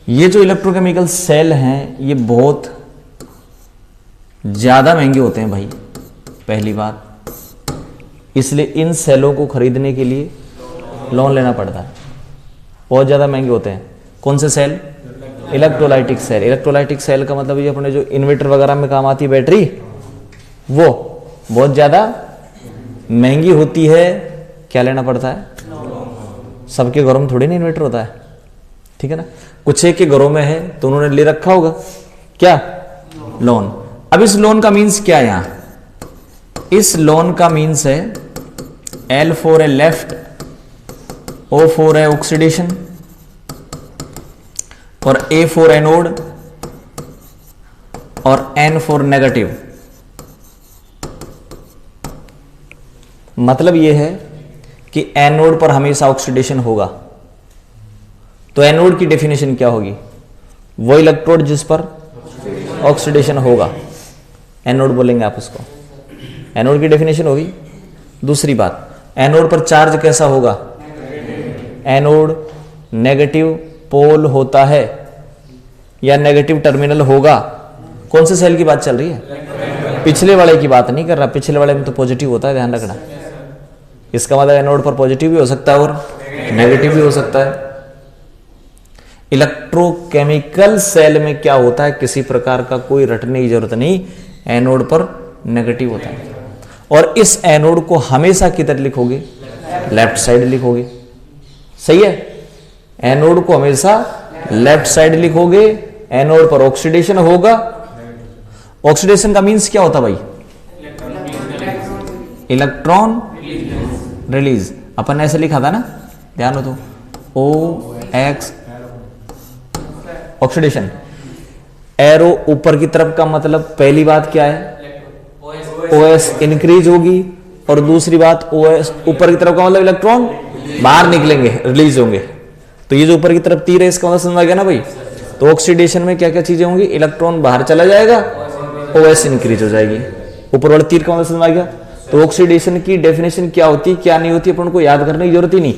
ये जो electrochemical cell हैं ये बहुत ज़्यादा महंगे होते हैं भाई, पहली बात, इसलिए इन सेलों को खरीदने के लिए लोन लेना पड़ता है, बहुत ज़्यादा महंगे होते हैं। कौन से cell? Electrolytic cell. Electrolytic cell का मतलब ये अपने जो इन्वर्टर वगैरह में काम आती है बैटरी, वो बहुत ज़्यादा महंगी होती है। क्या लेना पड़ता है? सबके घरों में थोड़ी ना इन्वर्टर होता है, ठीक है ना, कुछ एक के घरों में है तो उन्होंने ले रखा होगा क्या? लोन। अब इस लोन का मीन्स क्या है यहां? इस लोन का मीन्स है L4 है लेफ्ट, O4 है ऑक्सीडेशन और A4 एनोड और N4 नेगेटिव। मतलब यह है कि एनोड पर हमेशा ऑक्सीडेशन होगा। तो एनोड की डेफिनेशन क्या होगी? वो इलेक्ट्रोड जिस पर ऑक्सीडेशन होगा, एनोड बोलेंगे आप उसको। एनोड की डेफिनेशन होगी। दूसरी बात, एनोड पर चार्ज कैसा होगा? एनोड नेगेटिव पोल होता है या नेगेटिव टर्मिनल होगा। कौन से सेल की बात चल रही है? पिछले वाले की बात नहीं कर रहा, पिछले वाले में तो पॉजिटिव होता है, ध्यान रखना। इसका मतलब एनोड पर पॉजिटिव भी हो सकता है और नेगेटिव भी हो सकता है। इलेक्ट्रोकेमिकल सेल में क्या होता है? किसी प्रकार का कोई रटने की जरूरत नहीं, एनोड पर नेगेटिव होता है। और इस एनोड को हमेशा किधर लिखोगे? लेफ्ट साइड लिखोगे, सही है। एनोड को हमेशा लेफ्ट साइड लिखोगे। एनोड पर ऑक्सीडेशन होगा। ऑक्सीडेशन का मीन्स क्या होता भाई? Electron release. अपन ऐसे लिखा था ना, ध्यान हो तो, OX ऑक्सीडेशन। एरो ऊपर की तरफ का मतलब पहली बात क्या है? OS इंक्रीज होगी, और दूसरी बात OS ऊपर की तरफ का मतलब इलेक्ट्रॉन बाहर निकलेंगे, रिलीज होंगे। तो ये जो ऊपर की तरफ तीर है इसका मतलब समझ आ गया ना भाई। तो ऑक्सीडेशन में क्या क्या चीजें होंगी? इलेक्ट्रॉन बाहर चला जाएगा, OS इंक्रीज हो जाएगी। ऊपर वाले तीर का मतलब समझ आ गया। तो ऑक्सीडेशन की डेफिनेशन क्या होती है क्या नहीं होती अपन को याद करने की जरूरत ही नहीं,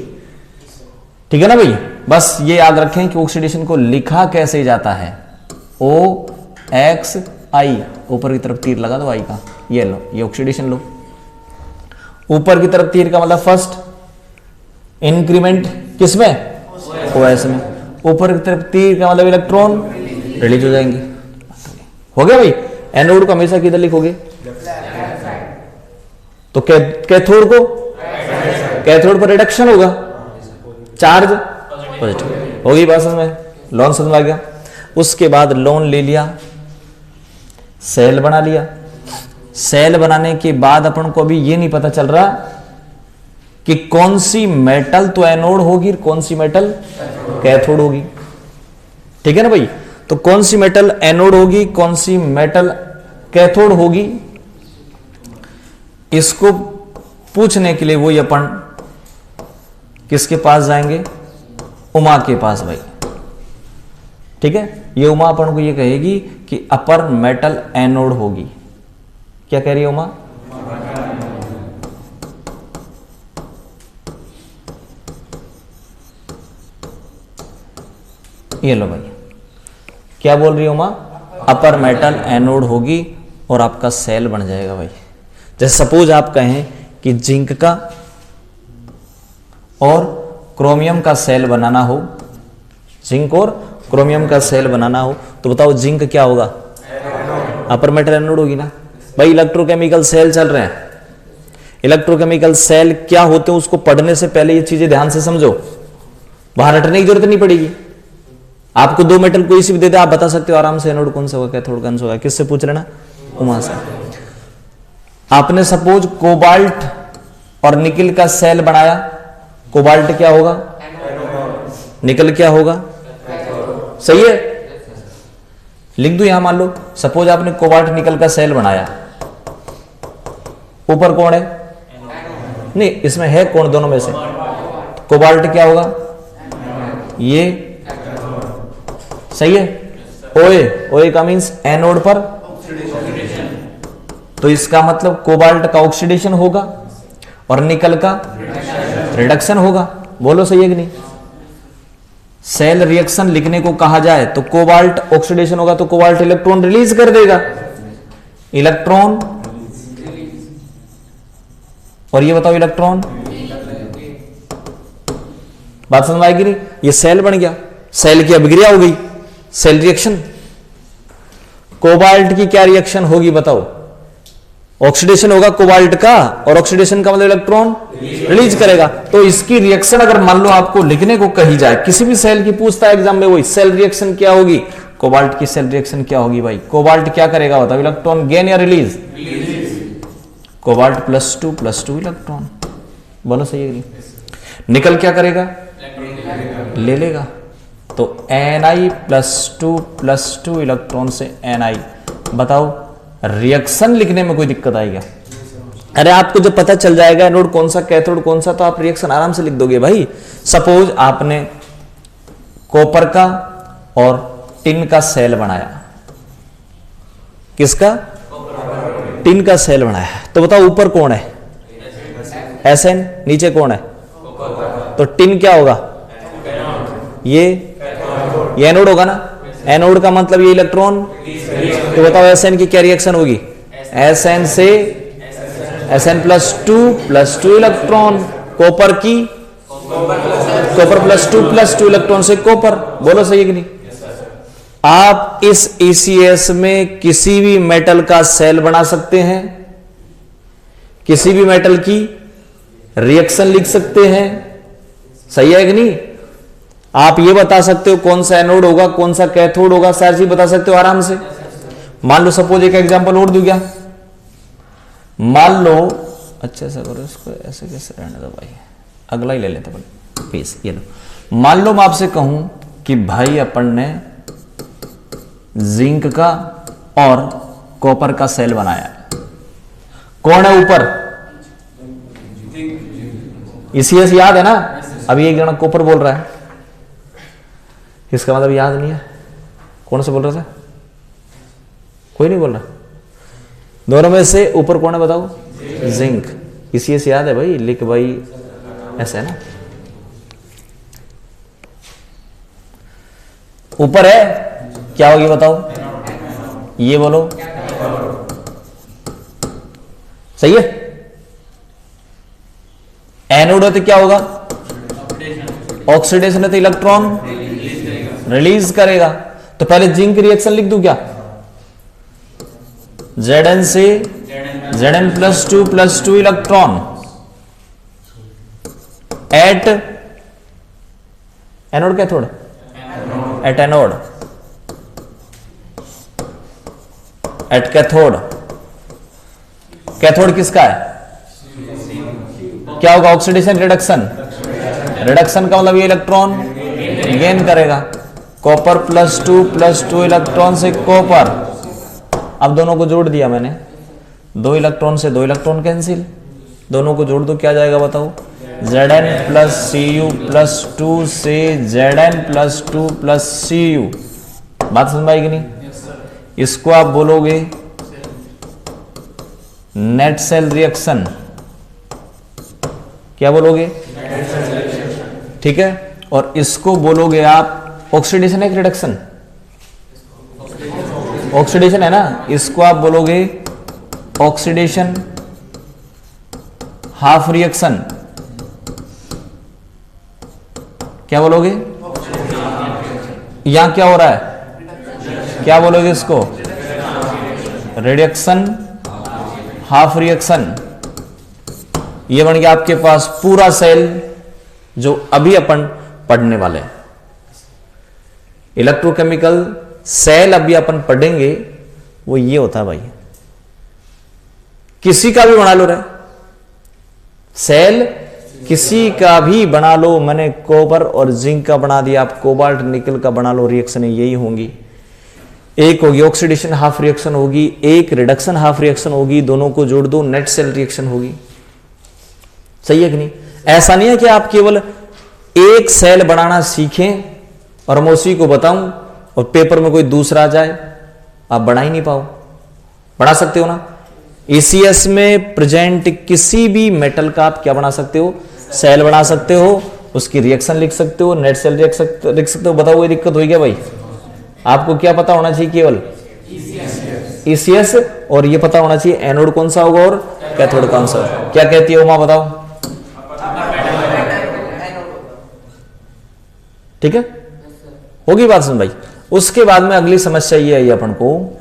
ठीक है ना भाई। बस ये याद रखें कि ऑक्सीडेशन को लिखा कैसे जाता है, OXI। ऊपर की तरफ तीर लगा दो आई का, ये लो, ये ऑक्सीडेशन लो। ऊपर की तरफ तीर का मतलब फर्स्ट इंक्रीमेंट किसमें? OS में। ऊपर की तरफ तीर का मतलब इलेक्ट्रॉन रिलीज हो जाएंगे। हो गया भाई। एनोड को हमेशा किधर लिखोगे? तो कैथोड को? कैथोड पर रिडक्शन होगा, चार्ज पॉजिटिव होगी। बात समझ में? लोन समझ आ गया। उसके बाद लोन ले लिया, सेल बना लिया। सेल बनाने के बाद अपन को अभी ये नहीं पता चल रहा कि कौन सी मेटल तो एनोड होगी, कौन सी मेटल कैथोड होगी, ठीक है ना भाई। तो कौन सी मेटल एनोड होगी, कौन सी मेटल कैथोड होगी, इसको पूछने के लिए वही अपन किसके पास जाएंगे? उमा के पास भाई, ठीक है। ये उमा अपन को ये कहेगी कि अपर मेटल एनोड होगी। क्या कह रही है उमा? ये लो भाई, क्या बोल रही है उमा? अपर मेटल एनोड होगी और आपका सेल बन जाएगा भाई। जैसे सपोज आप कहें कि जिंक का और क्रोमियम का सेल बनाना हो, जिंक और क्रोमियम का सेल बनाना हो, तो बताओ जिंक क्या होगा? अपर मेटल एनोड होगी ना भाई। इलेक्ट्रोकेमिकल सेल चल रहे हैं। इलेक्ट्रोकेमिकल सेल क्या होते हैं उसको पढ़ने से पहले ये चीजें ध्यान से समझो, बाहर हटने की जरूरत नहीं पड़ेगी। आपको दो मेटल कोई सी भी दे दे, आप बता सकते हो आराम से एनोड कौन सा होगा, कैथोड कौन सा होगा। किससे पूछ लेना? उमा से। आपने सपोज कोबाल्ट और निकल का सेल बनाया, कोबाल्ट क्या होगा? निकल क्या होगा? सही है, लिख दो यहां। मान लो सपोज आपने कोबाल्ट निकल का सेल बनाया, ऊपर कौन है? नहीं, इसमें है कौन दोनों में से? कोबाल्ट क्या होगा? ये सही है। ओए, ओए का मींस एनोड पर, तो इसका मतलब कोबाल्ट का ऑक्सीडेशन होगा और निकल का रिडक्शन होगा। बोलो सही है कि नहीं? सेल रिएक्शन लिखने को कहा जाए तो कोबाल्ट ऑक्सीडेशन होगा तो कोबाल्ट इलेक्ट्रॉन रिलीज कर देगा, इलेक्ट्रॉन, और ये बताओ इलेक्ट्रॉन, बात समझ में आएगी नहीं? ये सेल बन गया, सेल की अभिक्रिया हो गई, सेल रिएक्शन। कोबाल्ट की क्या रिएक्शन होगी बताओ? ऑक्सीडेशन होगा कोबाल्ट का, और ऑक्सीडेशन का मतलब इलेक्ट्रॉन रिलीज करेगा। तो इसकी रिएक्शन अगर मान लो आपको लिखने को कही जाए, किसी भी सेल की पूछता है एग्जाम में, वही सेल रिएक्शन क्या होगी, कोबाल्ट की सेल रिएक्शन क्या होगी भाई? कोबाल्ट क्या करेगा बताओ? इलेक्ट्रॉन गेन या रिलीज? कोबाल्ट +2 इलेक्ट्रॉन, बोलो सही है? निकल क्या करेगा? ले लेगा। तो Ni+2 इलेक्ट्रॉन से Ni, बताओ रिएक्शन लिखने में कोई दिक्कत आएगा? अरे आपको जब पता चल जाएगा एनोड कौन सा कैथोड कौन सा, तो आप रिएक्शन आराम से लिख दोगे भाई। सपोज आपने कॉपर का और टिन का सेल बनाया, किसका? टिन का सेल बनाया, तो बताओ ऊपर कौन है? Sn, नीचे कौन है? तो टिन क्या होगा? ये एनोड होगा ना, एनोड का मतलब ये इलेक्ट्रॉन, तो बताओ Sn की क्या रिएक्शन होगी? Sn से Sn+2 इलेक्ट्रॉन, कॉपर की कॉपर +2 इलेक्ट्रॉन से कॉपर, बोलो सही है कि नहीं? आप इस ECS में किसी भी मेटल का सेल बना सकते हैं, किसी भी मेटल की रिएक्शन लिख सकते हैं, सही है कि नहीं? आप ये बता सकते हो कौन सा एनोड होगा कौन सा कैथोड होगा, सारी चीज बता सकते हो आराम से। मान लो सपोज एक एग्जांपल और दूं क्या? मान लो, अच्छा ऐसा करो, इसको ऐसे कैसे रहने दो भाई, अगला ही ले लेते पीस, ये लो। मान लो मैं आपसे कहूं कि भाई अपन ने जिंक का और कॉपर का सेल बनाया, कौन है ऊपर? ECS याद है ना? अभी एक जना कॉपर बोल रहा है, इसका मतलब याद नहीं है, कौन से बोल रहा था? कोई नहीं बोल रहा। दोनों में से ऊपर कौन है बताओ? जिंक। ECS याद है भाई, लिख भाई, ऐसा है ना, ऊपर है, क्या होगी बताओ? ये बोलो, सही है? एनोड है तो क्या होगा? ऑक्सीडेशन है तो इलेक्ट्रॉन रिलीज करेगा। तो पहले जिंक रिएक्शन लिख दूं क्या? Zn से Zn+2 electron at anode cathode, at anode, at cathode. Cathode किसका है? क्या होगा? ऑक्सीडेशन रिडक्शन, रिडक्शन का मतलब ये इलेक्ट्रॉन गेन करेगा। कॉपर +2 इलेक्ट्रॉन से कॉपर, अब दोनों को जोड़ दिया मैंने, 2 इलेक्ट्रॉन से 2 इलेक्ट्रॉन कैंसिल, दोनों को जोड़ दो क्या जाएगा बताओ? Zn+Cu+2 से Zn+2+Cu। बात समझ में आएगी नहीं? इसको आप बोलोगे नेट सेल रिएक्शन, क्या बोलोगे? ठीक है। और इसको बोलोगे आप ऑक्सीडेशन है कि रिडक्शन? ऑक्सीडेशन है ना, इसको आप बोलोगे ऑक्सीडेशन हाफ रिएक्शन, क्या बोलोगे? यहां क्या हो रहा है? क्या बोलोगे इसको? Reduction half reaction. ये बन गया आपके पास पूरा सेल जो अभी अपन पढ़ने वाले हैं। इलेक्ट्रोकेमिकल सेल अभी अपन पढ़ेंगे वो ये होता है भाई, किसी का भी बना लो रे सेल, किसी का भी बना लो। मैंने कॉपर और जिंक का बना दिया, आप कोबाल्ट निकल का बना लो, रिएक्शन यही होंगी। एक होगी ऑक्सीडेशन हाफ रिएक्शन होगी, एक रिडक्शन हाफ रिएक्शन होगी, दोनों को जोड़ दो नेट सेल रिएक्शन होगी। सही है कि नहीं? ऐसा नहीं है कि आप केवल एक सेल बनाना सीखें और मैं उसी को बताऊं और पेपर में कोई दूसरा आ जाए, आप बना ही नहीं पाओ। बना सकते हो ना? ECS में प्रेजेंट किसी भी मेटल का आप क्या बना सकते हो? सेल बना सकते हो। उसकी रिएक्शन लिख सकते हो, नेट सेल लिख सकते हो। बताओ, ये दिक्कत हुई क्या भाई? आपको क्या पता होना चाहिए? केवल ECS, और ये पता होना चाहिए एनोड कौन सा होगा और कैथोड कौन सा। क्या कहती है उमा, बताओ? ठीक है, होगी बात सुन भाई। उसके बाद में अगली समस्या ये आई अपन को,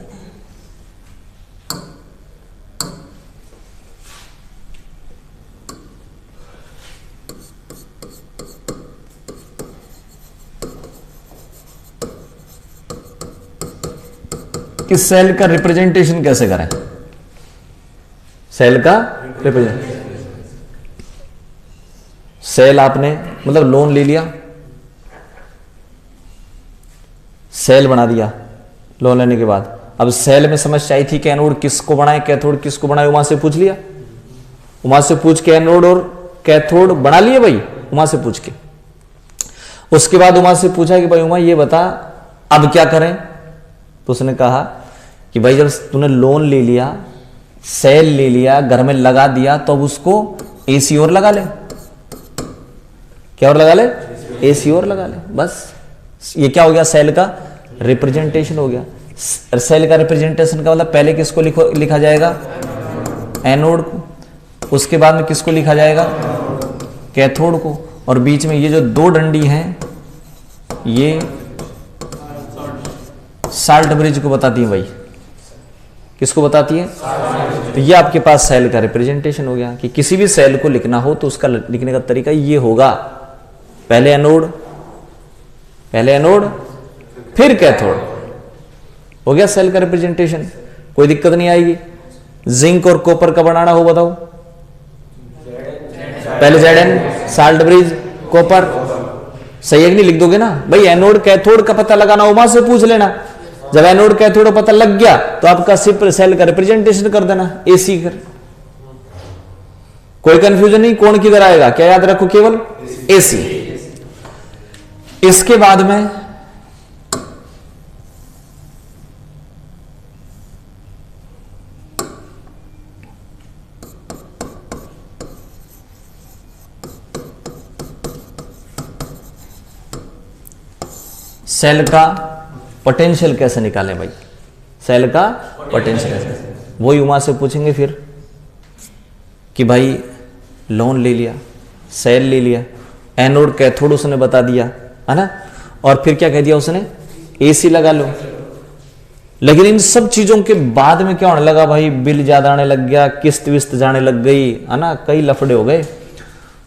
कि सेल का रिप्रेजेंटेशन कैसे करें। सेल का रिप्रेजेंटेशन, सेल आपने मतलब लोन ले लिया, सेल बना दिया लोन लेने के बाद। अब सेल में समस्या आई थी कि एनोड किसको बनाए, कैथोड किसको बनाए। उमा से पूछ लिया, उमा से पूछ के एनोड और कैथोड बना लिए भाई, उमा से पूछ के। उसके बाद उमा से पूछा कि भाई उमा ये बता अब क्या करें। तो उसने कहा कि भाई जब तूने लोन ले लिया, सेल ले लिया, घर में लगा दिया, तो अब उसको AC और लगा ले। क्या और लगा ले? AC और लगा ले। बस ये क्या हो गया? सेल का रिप्रेजेंटेशन हो गया। सेल का रिप्रेजेंटेशन का मतलब पहले किसको लिखा जाएगा? एनोड को। उसके बाद में किसको लिखा जाएगा? कैथोड को। और बीच में ये जो दो डंडी हैं ये साल्ट ब्रिज को बताती है भाई। किसको बताती है? तो ये आपके पास सेल का रिप्रेजेंटेशन हो गया कि किसी भी सेल को लिखना हो तो उसका लिखने का तरीका ये होगा, पहले एनोड फिर कैथोड। हो गया सेल का रिप्रेजेंटेशन, कोई दिक्कत नहीं आएगी। जिंक और कॉपर का बनाना हो बताओ? पहले Zn, साल्ट ब्रिज, कॉपर। सही है कि नहीं? लिख दोगे ना भाई। एनोड कैथोड का पता लगाना उमा से पूछ लेना। जब एनोड कैथोड पता लग गया तो आपका सिर्फ सेल का रिप्रेजेंटेशन कर देना AC कर। कोई कंफ्यूजन नहीं, कौन किधर आएगा, क्या याद रखो? केवल AC। इसके बाद में सेल का पोटेंशियल कैसे निकालें भाई? सेल का पोटेंशियल कैसे? वही उमा से पूछेंगे फिर कि भाई लोन ले लिया, सेल ले लिया, एनोड कैथोड उसने बता दिया है ना, और फिर क्या कह दिया उसने? AC लगा लो। लेकिन इन सब चीजों के बाद में क्या होने लगा भाई? बिल ज्यादा आने लग गया, किस्त विस्त जाने लग गई है ना, कई लफड़े हो गए।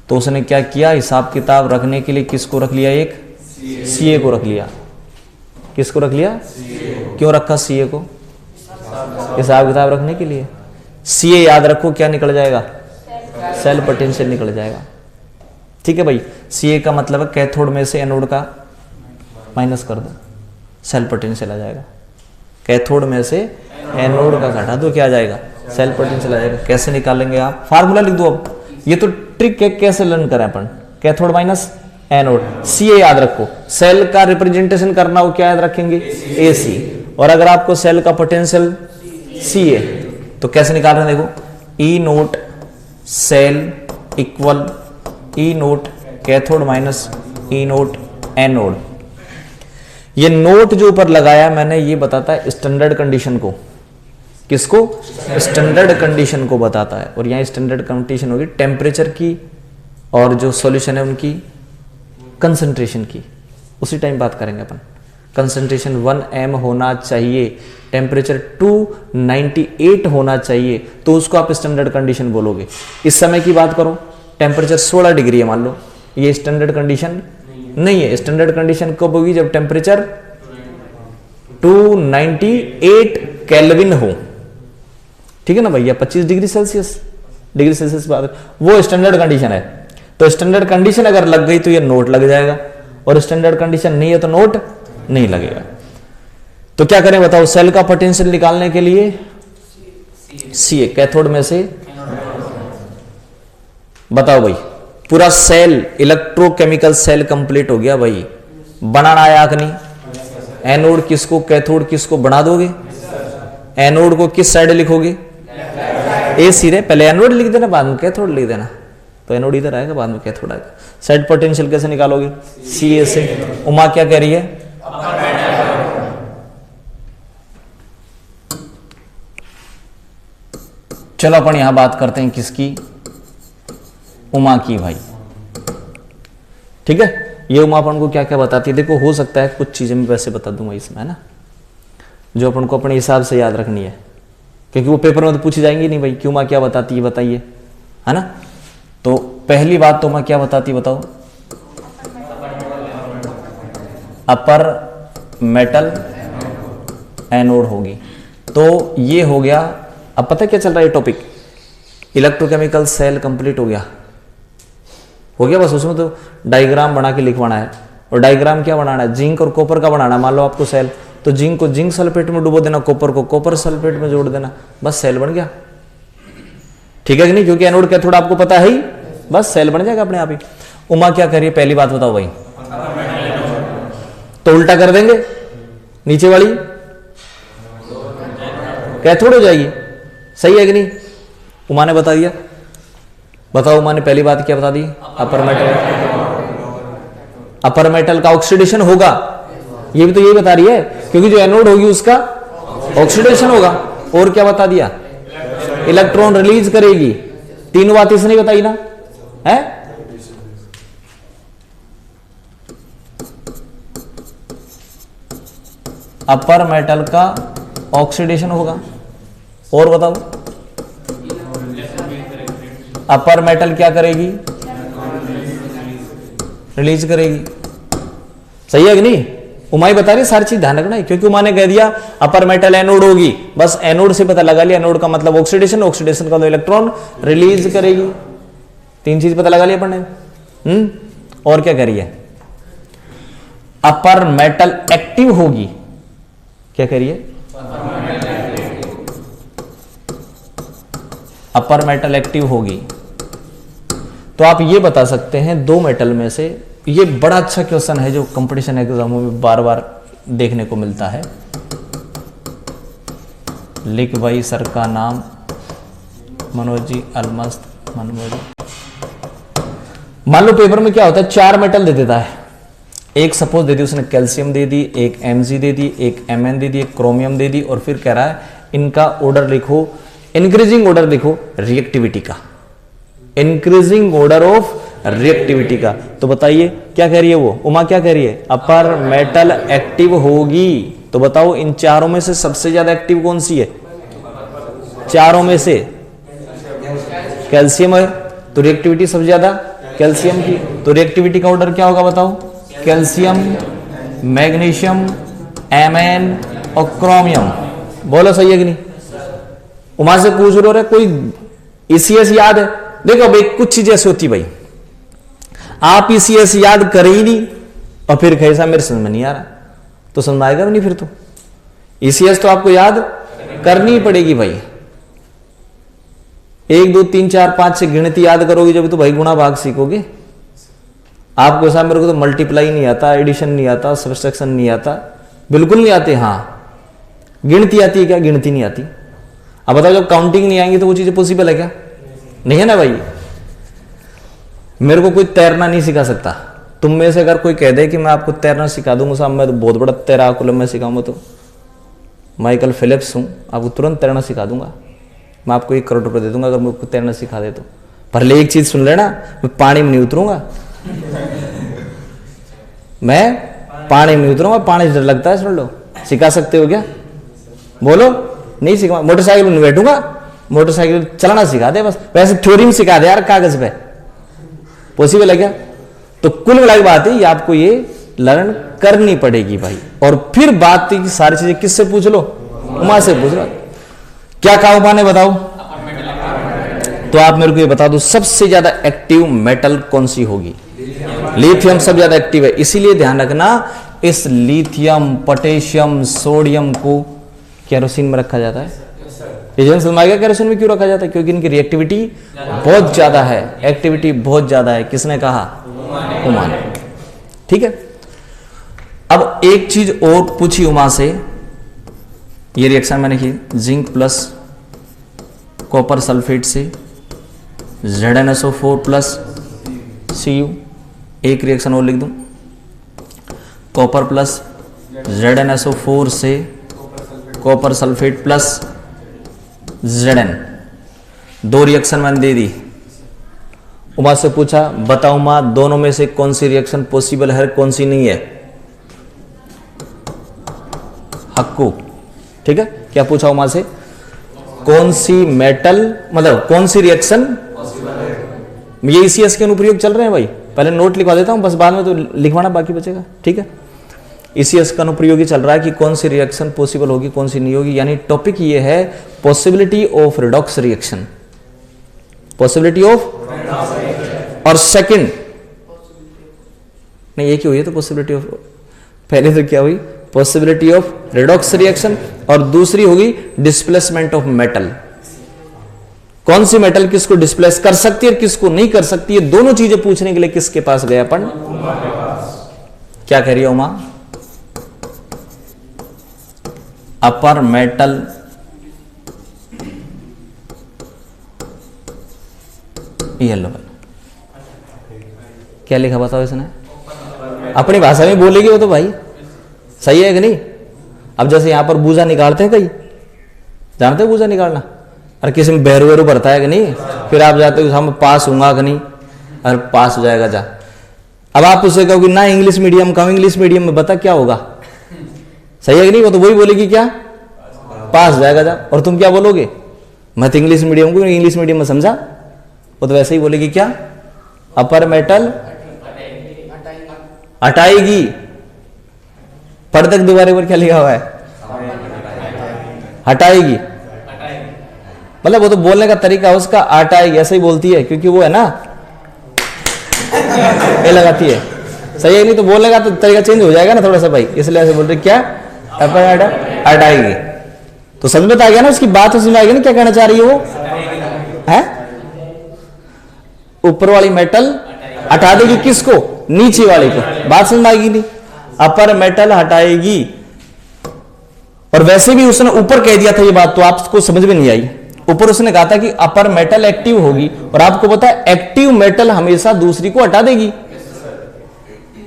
तो उसने क्या किया? हिसाब किताब रखने के लिए किसको रख लिया? एक CA को रख लिया। किसको रख लिया? क्यों रखा CA को? हिसाब किताब रखने के लिए। CA याद रखो क्या निकल जाएगा? सेल पोटेंशियल निकल जाएगा। ठीक है भाई। CA का मतलब है कैथोड में से एनोड का माइनस कर दो, सेल पोटेंशियल आ जाएगा। कैथोड में से एनोड का घटा दो, क्या आ जाएगा? सेल पोटेंशियल आ जाएगा। कैसे निकालेंगे आप? फार्मूला लिख दो। अब ये तो ट्रिक है, कैसे लर्न करें अपन? कैथोड माइनस एनोड, CA याद रखो। सेल का रिप्रेजेंटेशन करना हो, क्या याद रखेंगे? AC। और अगर आपको सेल का पोटेंशियल CA, तो कैसे निकाल रहे हैं? देखो, E naught cell equal E naught cathode minus E naught anode. ये नोट जो ऊपर लगाया मैंने, ये बताता है स्टैंडर्ड कंडीशन को। किसको? स्टैंडर्ड कंडीशन को बताता है। और यहाँ स्टैंडर्ड कंडीशन होगी टेम्परेचर की और जो सॉल्यूशन है उनकी कंसंट्रेशन की। उसी टाइम बात करेंगे अपन। कंसंट्रेशन 1 m होना चाहिए, टेम्परेचर 298 होना चाहिए, तो उसको आप स्टैंडर्ड कंडीशन बोलोगे। इस समय की बात करो, टेम्परेचर 16 डिग्री है मान लो, ये स्टैंडर्ड कंडीशन नहीं है। स्टैंडर्ड कंडीशन कब होगी? जब टेम्परेचर 298 केल्विन हो। ठीक है ना भैया? 25 डिग्री सेल्सियस बात, वो स्टैंडर्ड कंडीशन है। तो स्टैंडर्ड कंडीशन अगर लग गई तो ये नोट लग जाएगा, और स्टैंडर्ड कंडीशन नहीं है तो नोट नहीं लगेगा। तो क्या करें बताओ? सेल का पोटेंशियल निकालने के लिए CA, कैथोड में से बताओ भाई। पूरा सेल, इलेक्ट्रोकेमिकल सेल कंप्लीट हो गया भाई। बनाना आया कि नहीं? एनोड किसको, कैथोड किसको बना दोगे? एनोड को किस साइड लिखोगे? AC रे। पहले एनोड लिख देना, बाद में कैथोड लिख देना। तो एनोड इधर आएगा, बाद में कैथोड आएगा। सेट पोटेंशियल कैसे निकालोगे? Ca से। उमा क्या कह रही है? चलो अपन यहां बात करते हैं किसकी? उमा की भाई। ठीक है, ये उमा अपन को क्या क्या बताती है? देखो हो सकता है कुछ चीजें मैं वैसे बता दूंगा इसमें, है ना, जो अपन को अपने हिसाब से याद रखनी है, क्योंकि वो पेपर में तो पूछी जाएंगी नहीं भाई कि उमा क्या बताती है, बताइए, है ना। तो पहली बात तो उमा क्या बताती है बताओ? अपर मेटल एनोड होगी। तो ये हो गया। अब पता क्या चल रहा है टॉपिक? इलेक्ट्रोकेमिकल सेल कंप्लीट हो गया बस। उसमें तो डायग्राम बना के लिखवाना है, और डायग्राम क्या बनाना है? जिंक और कॉपर का बनाना है। मान लो आपको सेल, तो जिंक को जिंक सल्फेट में डुबो देना, कॉपर को कॉपर सल्फेट में जोड़ देना, बस सेल बन गया। ठीक है कि नहीं? क्योंकि एनोड कैथोड आपको पता है ही, बस सेल बन जाएगा अपने आप ही। उमा क्या करिए? पहली बात बताओ भाई। तो उल्टा कर देंगे, नीचे वाली कैथोड हो जाएगी। सही है कि नहीं? उमा ने बता दिया। बताओ उमा ने पहली बात क्या बता दी? अपर मेटल का ऑक्सीडेशन होगा। ये भी तो यही बता रही है, क्योंकि जो एनोड होगी उसका ऑक्सीडेशन होगा। और क्या बता दिया? इलेक्ट्रॉन रिलीज करेगी। तीनों बात इसने बताई ना, है? अपर मेटल का ऑक्सीडेशन होगा। और बताओ, अपर मेटल क्या करेगी? रिलीज करेगी। सही है कि नहीं? उमा ही बता रही, सारी चीज ध्यान रखना है, क्योंकि उमा ने कह दिया अपर मेटल एनोड होगी, बस एनोड से पता लगा लिया। एनोड का मतलब ऑक्सीडेशन, ऑक्सीडेशन का तो इलेक्ट्रॉन रिलीज करेगी। तीन चीज पता लगा लिया अपन ने। और क्या कह रही है? अपर मेटल एक्टिव होगी। क्या कह रही है? अपर मेटल एक्टिव होगी। तो आप ये बता सकते हैं दो मेटल में से, ये बड़ा अच्छा क्वेश्चन है जो कंपटीशन एग्जामों में बार बार देखने को मिलता है। लिख भाई सर का नाम, मनोज जी अलमस्त मनोज। मान लो पेपर में क्या होता है, 4 मेटल दे देता है। एक सपोज दे दी उसने कैल्शियम दे दी, एक Mg दे दी, एक Mn दे दी, एक क्रोमियम दे दी, और फिर कह रहा है इनका ऑर्डर लिखो, इंक्रीजिंग ऑर्डर लिखो रिएक्टिविटी का, इंक्रीजिंग ऑर्डर ऑफ रिएक्टिविटी का। तो बताइए क्या कह रही है वो? उमा क्या कह रही है? अपर मेटल एक्टिव होगी। तो बताओ इन चारों में से सबसे ज्यादा एक्टिव कौन सी है? चारों में से कैल्शियम है, तो रिएक्टिविटी सबसे ज्यादा कैल्शियम की। तो रिएक्टिविटी का ऑर्डर क्या होगा बताओ? कैल्शियम, मैग्नीशियम, Mn और क्रोमियम। बोलो सही है कि नहीं? उमा से पूछ लो रे कोई ECS याद है? देखो भाई कुछ चीजें ऐसी होती भाई, आप ECS याद कर ही नहीं और फिर कैसा मेरे समझ में नहीं आ रहा, तो समझ आएगा भी नहीं फिर तो। ECS तो आपको याद करनी ही पड़ेगी भाई। 1 2 3 4 5 से गिनती याद करोगे जब तो भाई गुणा भाग सीखोगे। आपको ऐसा, मेरे को तो मल्टीप्लाई नहीं आता, एडिशन नहीं आता, सब्सट्रैक्शन नहीं आता, बिल्कुल नहीं आते। हाँ गिनती आती है क्या? गिनती नहीं आती। अब बताओ जब काउंटिंग नहीं आएंगी तो वो चीजें पॉसिबल है क्या? नहीं है ना भाई। मेरे को कोई तैरना नहीं सिखा सकता। तुम में से अगर कोई कह दे कि मैं आपको तैरना सिखा दूंगा साहब, मैं तो बहुत बड़ा तैराक हूं, मैं सिखाऊंगा तो माइकल फिलिप्स हूं, आपको तुरंत तैरना सिखा दूंगा। मैं आपको 1 करोड़ रुपए दे दूंगा अगर मुझको तैरना सिखा दे तो। पर एक चीज सुन लेना, मैं पानी में नहीं उतरूंगा। मैं पानी में नहीं उतरूंगा, पानी से डर लगता है। सुन लो, सिखा सकते हो क्या? बोलो। नहीं सिखा। मोटरसाइकिल में नहीं बैठूंगा, मोटरसाइकिल चलाना सिखा दे बस, वैसे थ्योरी में सिखा दे यार कागज पे, पॉसिबल है क्या? तो कुल मिला के बात है ये आपको ये लर्न करनी पड़ेगी भाई। और फिर बात की सारी चीजें किससे पूछ लो? उमा से पूछ लो। क्या कहा उमा ने बताओ? तो आप मेरे को ये बता दो सबसे ज्यादा एक्टिव मेटल कौन सी होगी? लिथियम सबसे ज्यादा एक्टिव है। इसीलिए ध्यान रखना, इस लिथियम, पोटेशियम, सोडियम को केरोसिन में रखा जाता है। ये समझ में आ गया केरोसिन में क्यों रखा जाता है? क्योंकि इनकी रिएक्टिविटी बहुत ज्यादा है, एक्टिविटी बहुत ज्यादा है। किसने कहा? उमा ने। ठीक है। अब एक चीज और पूछी उमा से, ये रिएक्शन मैंने की, जिंक प्लस कॉपर सल्फेट से ZnSO4 प्लस Cu, एक रिएक्शन और लिख दूं, कॉपर प्लस ZnSO4 से कॉपर सल्फेट प्लस Zn, दो रिएक्शन मैंने दे दी। उमा से पूछा बताओ माँ दोनों में से कौन सी रिएक्शन पॉसिबल है कौन सी नहीं है? हक्कू, ठीक है। क्या पूछा उमा से? कौन सी मेटल मतलब कौन सी रिएक्शन, ये ECS के अनुप्रयोग चल रहे हैं भाई, पहले नोट लिखवा देता हूं बस बाद में तो लिखवाना बाकी बचेगा, ठीक है। ECS का अनुप्रयोग ही चल रहा है कि कौन सी रिएक्शन पॉसिबल होगी कौन सी नहीं होगी, यानी टॉपिक ये है possibility of redox reaction, possibility of, और सेकंड नहीं एक ही हुई है तो पॉसिबिलिटी ऑफ, पहले तो क्या हुई पॉसिबिलिटी ऑफ रिडॉक्स रिएक्शन और दूसरी होगी डिस्प्लेसमेंट ऑफ मेटल, कौन सी मेटल किसको डिस्प्लेस कर सकती है किसको नहीं कर सकती है, दोनों चीजें पूछने के लिए किसके पास गए अपन? क्या कह रही है उमा? अपर मेटल येलो, क्या लिखा बताओ इसने? अपनी भाषा में बोलेगी वो तो भाई, सही है कि नहीं? अब जैसे यहां पर बूजा निकालते हैं, कई जानते हो बूजा निकालना, और किसी में बैरू वैरू भरता है कि नहीं, फिर आप जाते हो हम पास होऊंगा कि नहीं, अरे पास हो जाएगा जा। अब आप उससे कहोगे ना इंग्लिश मीडियम का, इंग्लिश मीडियम में बता क्या होगा, सही है कि नहीं? वो तो वही बोलेगी क्या, पास हो जाएगा जा। और तुम क्या बोलोगे, मैं तो इंग्लिश मीडियम को इंग्लिश मीडियम में समझा, वो तो वैसे ही बोलेगी क्या, अपर मेटल हटाएगी। पढ़ तक दोबारा पर क्या लिखा हुआ है? हटाएगी, मतलब वो तो बोलने का तरीका उसका हटाएगी, ऐसे ही बोलती है क्योंकि वो है ना ये लगाती है, सही है नहीं? तो बोलने का तो तरीका चेंज हो जाएगा ना थोड़ा सा भाई, इसलिए ऐसे बोल रहे क्या, अपर हटाएगी। तो समझ में आ गया ना उसकी बात, समझ में आ गया ना क्या कहना चाह रही है वो है? ऊपर वाली मेटल हटा देगी किसको, नीचे वाले को, बात समझ में आएगी नहीं? अपर मेटल हटाएगी। और वैसे भी उसने ऊपर कह दिया था ये बात, तो आपको समझ में नहीं आई। ऊपर उसने कहा था कि अपर मेटल एक्टिव होगी, और आपको पता है एक्टिव मेटल हमेशा दूसरी को हटा देगी,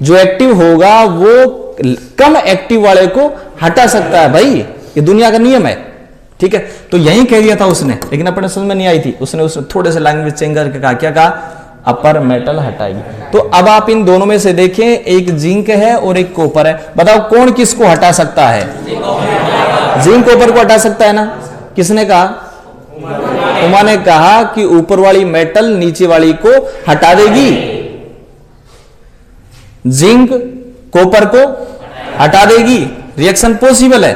जो एक्टिव होगा वो कम एक्टिव वाले को हटा सकता है भाई, ये दुनिया का नियम है, ठीक है। तो यही कह दिया था उसने, लेकिन अपने समझ में नहीं आई थी, उसने थोड़े से लैंग्वेज चेंज करके कहा, क्या कहा, अपर मेटल हटाएगी। तो अब आप इन दोनों में से देखें, एक जिंक है और एक कॉपर है, बताओ कौन किसको हटा सकता है? जिंक कॉपर को हटा सकता है ना, किसने कहा? उमा ने कहा कि ऊपर वाली मेटल नीचे वाली को हटा देगी, जिंक कॉपर को हटा देगी, रिएक्शन पॉसिबल है,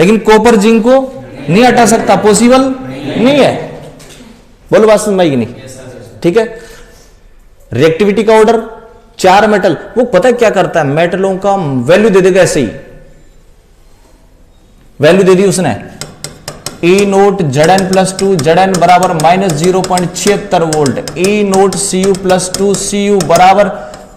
लेकिन कॉपर जिंक को नहीं हटा सकता, पॉसिबल नहीं है। बोलो बात समझ में आई कि नहीं? ठीक है। रिएक्टिविटी का ऑर्डर, चार मेटल, वो पता है क्या करता है, मेटलों का वैल्यू दे देगा, ऐसे ही वैल्यू दे दी उसने, E नोट Zn+2 Zn बराबर -0.76 volt, E note Cu+2 Cu बराबर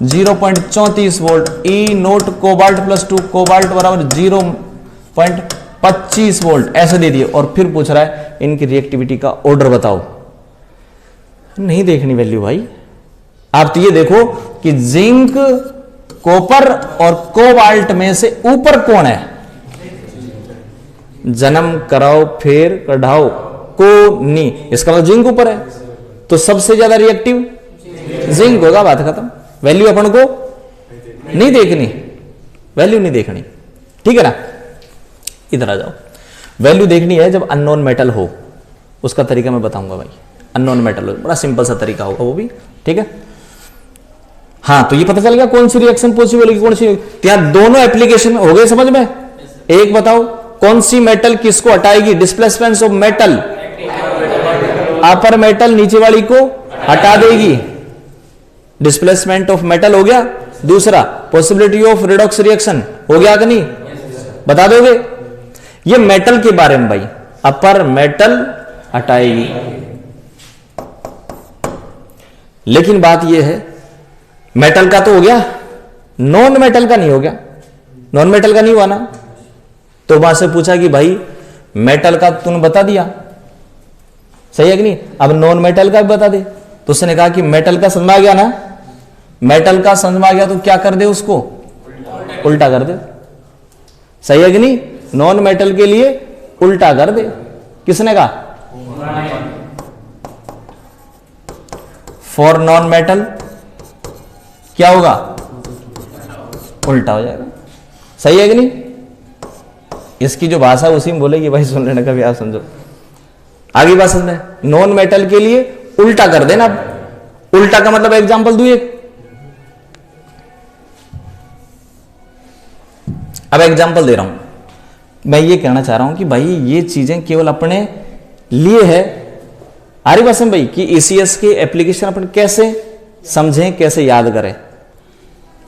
0.34 वोल्ट, E नोट कोबाल्ट+2 कोबाल्ट बराबर 0.25 वोल्ट, ऐसे दे दिए। और फिर पूछ रहा है इनकी रिएक्टिविटी का ऑर्डर बताओ। नहीं देखनी वैल्यू भाई, आप तो ये देखो कि जिंक, कॉपर और कोबाल्ट में से ऊपर कौन है, जन्म कराओ फिर कढ़ाओ को नी, इसका मतलब जिंक ऊपर है, तो सबसे ज्यादा रिएक्टिव जिंक होगा, बात खत्म। वैल्यू अपन को नहीं देखनी, वैल्यू नहीं देखनी, ठीक है ना। इधर आ जाओ, वैल्यू देखनी है जब अननोन मेटल हो, उसका तरीका मैं बताऊंगा भाई। अननोन मेटल हो, बड़ा सिंपल सा तरीका होगा वो भी, ठीक है। हाँ, तो ये पता चल गया कौन सी रिएक्शन पॉसिबल है, कौन सी। यहां दोनों एप्लीकेशन हो गए समझ में। एक बताओ कौन सी मेटल किसको हटाएगी, displacement of metal, upper metal नीचे वाली को हटा देगी, डिस्प्लेसमेंट ऑफ मेटल हो गया। दूसरा पॉसिबिलिटी ऑफ रिडॉक्स रिएक्शन हो गया कि नहीं, बता दोगे। ये मेटल के बारे में भाई, अपर मेटल हटाएगी। लेकिन बात यह है, मेटल का तो हो गया, नॉन मेटल का नहीं हो गया। नॉन मेटल का नहीं हुआ ना, तो वहां से पूछा कि भाई मेटल का तूने बता दिया, सही है कि नहीं। अब नॉन मेटल का भी बता दे, तो उसने कहा कि मेटल का समझ में आ गया ना, मेटल का समझ में आ गया तो क्या कर दे, उसको उल्टा कर दे। सही है कि नहीं, नॉन मेटल के लिए उल्टा कर दे। किसने कहा, फॉर नॉन मेटल क्या होगा, उल्टा हो जाएगा। सही है कि नहीं। इसकी जो भाषा उसी में बोलेगी भाई, सुन लेने का भी आप समझो। आगे बात समझ, नॉन मेटल के लिए उल्टा कर देना। उल्टा का मतलब एग्जांपल दू एक, अब एग्जांपल दे रहा हूं। मैं ये कहना चाह रहा हूं कि भाई ये चीजें केवल अपने लिए है, आ रही बात समझ भाई, कि ईसीएस के एप्लीकेशन अपन कैसे समझें, कैसे याद करें।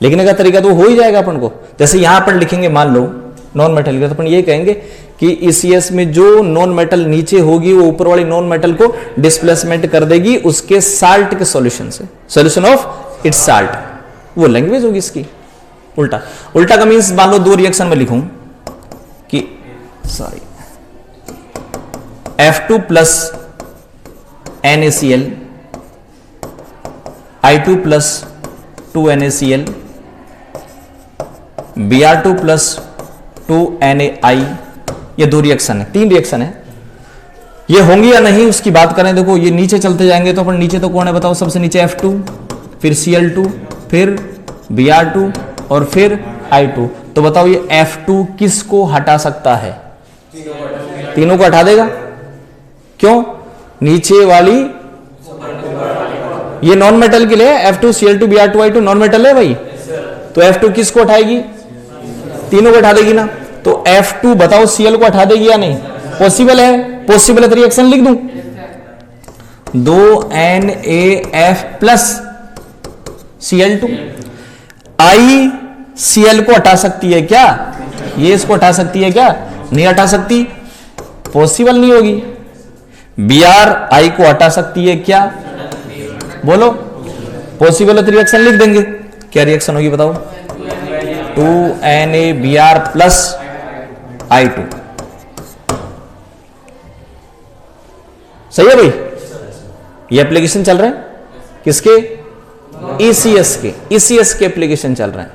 लिखने का तरीका तो हो ही जाएगा अपन को। जैसे यहां अपन लिखेंगे, मान लो नॉन मेटल का, तो अपन ये कहेंगे कि ईसीएस में जो नॉन मेटल नीचे होगी वो ऊपर वाली नॉन मेटल को डिस्प्लेसमेंट कर देगी उसके साल्ट के सॉल्यूशन से, सॉल्यूशन ऑफ इट्स साल्ट। वो लैंग्वेज होगी इसकी। उल्टा, उल्टा का मीन्स मान लो दो रिएक्शन में लिखूं कि sorry F2 plus NaCl I2 plus 2NaCl Br2 plus 2NaI, ये दो रिएक्शन है, तीन रिएक्शन है। ये होंगी या नहीं उसकी बात करें, देखो ये नीचे चलते जाएंगे तो अपन नीचे तो कौन है बताओ, सबसे नीचे F2, फिर Cl2, फिर Br2 और फिर I2। तो बताओ ये F2 किसको हटा सकता है, तीनों को हटा देगा। क्यों, नीचे वाली ये नॉन मेटल के लिए F2 Cl2 Br2 I2 non metal है भाई, तो F2 किसको हटाएगी, तीनों को हटा देगी ना। तो F2 बताओ Cl को हटा देगी या नहीं, पॉसिबल है, पॉसिबल है तो रिएक्शन लिख दूं, 2NaF plus Cl2। I Cl को हटा सकती है क्या, ये इसको हटा सकती है क्या, नहीं हटा सकती, पॉसिबल नहीं होगी। Br I को हटा सकती है क्या, बोलो, पॉसिबल है तो रिएक्शन लिख देंगे। क्या रिएक्शन होगी बताओ, 2NaBr प्लस I2। सही है भाई, ये एप्लीकेशन चल रहे हैं किसके, ईसीएस के, ईसीएस के एप्लीकेशन चल रहे हैं।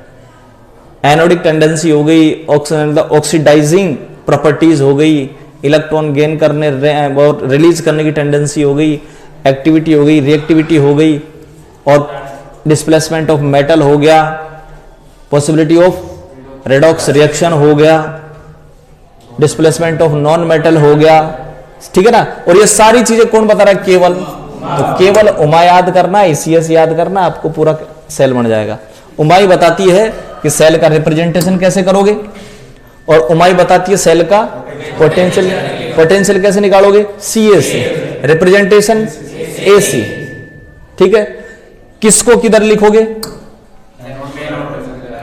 एनोडिक टेंडेंसी हो गई, ऑक्सीडाइजिंग प्रॉपर्टीज हो गई, इलेक्ट्रॉन गेन करने और रिलीज करने की टेंडेंसी हो गई, एक्टिविटी हो गई, रिएक्टिविटी हो गई, और डिस्प्लेसमेंट ऑफ मेटल हो गया, पॉसिबिलिटी ऑफ रेडॉक्स रिएक्शन हो गया, डिस्प्लेसमेंट ऑफ नॉन मेटल हो गया, ठीक है ना। और ये सारी चीजें कौन बता रहा है, केवल, तो केवल उमा याद करना, ईसीएस याद करना, आपको पूरा सेल बन जाएगा। उमाई बताती है कि सेल का रिप्रेजेंटेशन कैसे करोगे, और उमाई बताती है सेल का पोटेंशियल, पोटेंशियल कैसे निकालोगे, सीए से, रिप्रेजेंटेशन एसी, ठीक है। किसको किधर लिखोगे,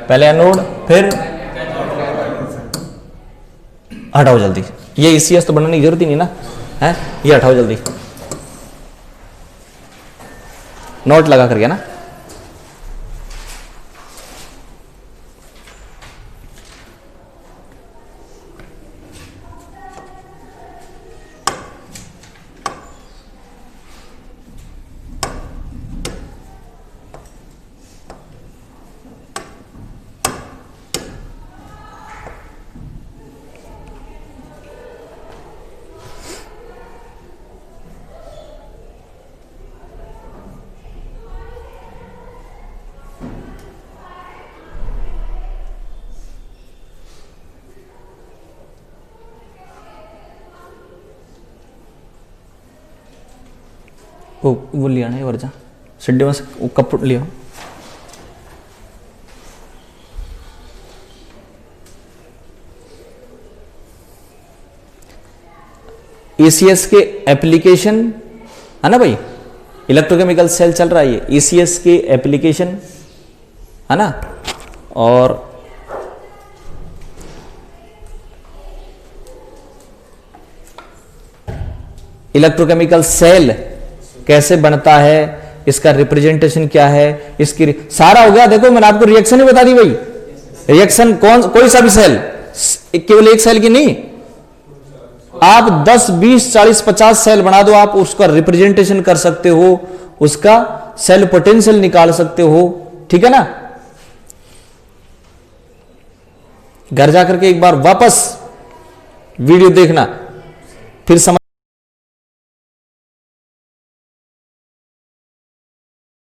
पहले एनोड, फिर हटाओ जल्दी, ये ईसीएस तो बनाने की जरूरत ही नहीं ना है, ये हटाओ जल्दी, नोट लगा करके ना। वो लिया ना, ये वर्जा सिड्डे में वो कप लिया। ईसीएस के एप्लीकेशन है ना भाई, इलेक्ट्रोकेमिकल सेल चल रहा है ये, ईसीएस के एप्लीकेशन है ना। और इलेक्ट्रोकेमिकल सेल कैसे बनता है, इसका रिप्रेजेंटेशन क्या है, इसकी सारा हो गया। देखो मैंने आपको रिएक्शन ही बता दी भाई, रिएक्शन कौन, कोई सा भी सेल, केवल एक सेल की नहीं, आप 10 20 40 50 सेल बना दो, आप उसका रिप्रेजेंटेशन कर सकते हो, उसका सेल पोटेंशियल निकाल सकते हो। ठीक है ना। घर जाकर के एक बार वापस वीडियो देखना, फिर समझ